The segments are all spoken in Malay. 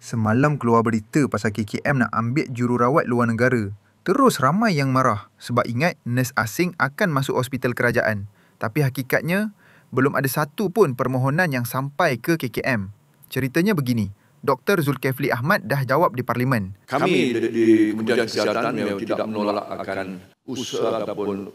Semalam keluar berita pasal KKM nak ambil jururawat luar negara. Terus ramai yang marah sebab ingat nurse asing akan masuk hospital kerajaan. Tapi hakikatnya, belum ada satu pun permohonan yang sampai ke KKM. Ceritanya begini, Dr. Zulkifli Ahmad dah jawab di Parlimen. Kami di Kementerian Kesihatan memang tidak menolak akan usaha ataupun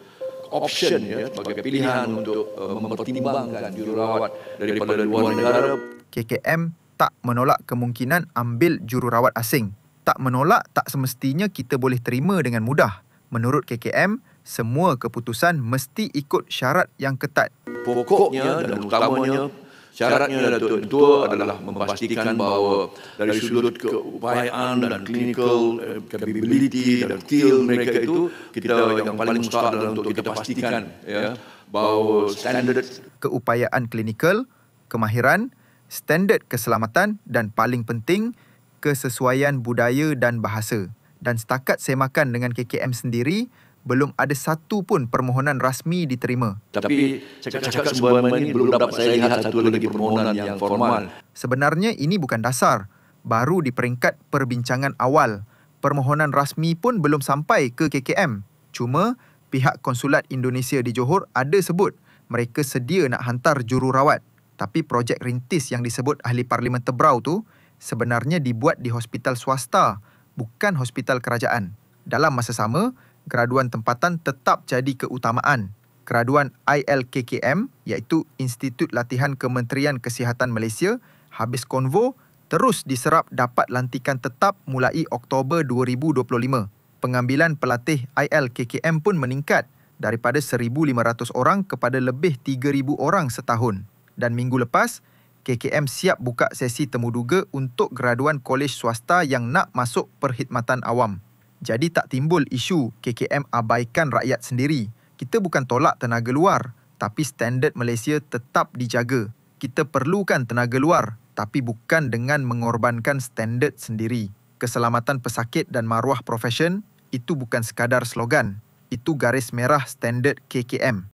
option sebagai pilihan untuk mempertimbangkan jururawat daripada luar negara. KKM tak menolak kemungkinan ambil jururawat asing. Tak menolak tak semestinya kita boleh terima dengan mudah. Menurut KKM, semua keputusan mesti ikut syarat yang ketat. Pokoknya dan utamanya syaratnya tentu adalah memastikan bahawa dari sudut keupayaan dan clinical capability dan skill mereka itu kita yang paling mustahil adalah untuk kita pastikan bahawa standard keupayaan klinikal, kemahiran, standard keselamatan dan paling penting, kesesuaian budaya dan bahasa. Dan setakat semakan dengan KKM sendiri, belum ada satu pun permohonan rasmi diterima. Tapi cakap-cakap semua ini belum dapat saya lihat satu lagi permohonan yang formal. Sebenarnya ini bukan dasar, baru di peringkat perbincangan awal. Permohonan rasmi pun belum sampai ke KKM. Cuma pihak Konsulat Indonesia di Johor ada sebut mereka sedia nak hantar jururawat. Tapi projek rintis yang disebut ahli Parlimen Tebrau tu sebenarnya dibuat di hospital swasta, bukan hospital kerajaan. Dalam masa sama, graduan tempatan tetap jadi keutamaan. Graduan ILKKM, iaitu Institut Latihan Kementerian Kesihatan Malaysia, habis konvo, terus diserap dapat lantikan tetap mulai Oktober 2025. Pengambilan pelatih ILKKM pun meningkat daripada 1,500 orang kepada lebih 3,000 orang setahun. Dan minggu lepas, KKM siap buka sesi temuduga untuk graduan kolej swasta yang nak masuk perkhidmatan awam. Jadi tak timbul isu KKM abaikan rakyat sendiri. Kita bukan tolak tenaga luar, tapi standard Malaysia tetap dijaga. Kita perlukan tenaga luar, tapi bukan dengan mengorbankan standard sendiri. Keselamatan pesakit dan maruah profesion, itu bukan sekadar slogan. Itu garis merah standard KKM.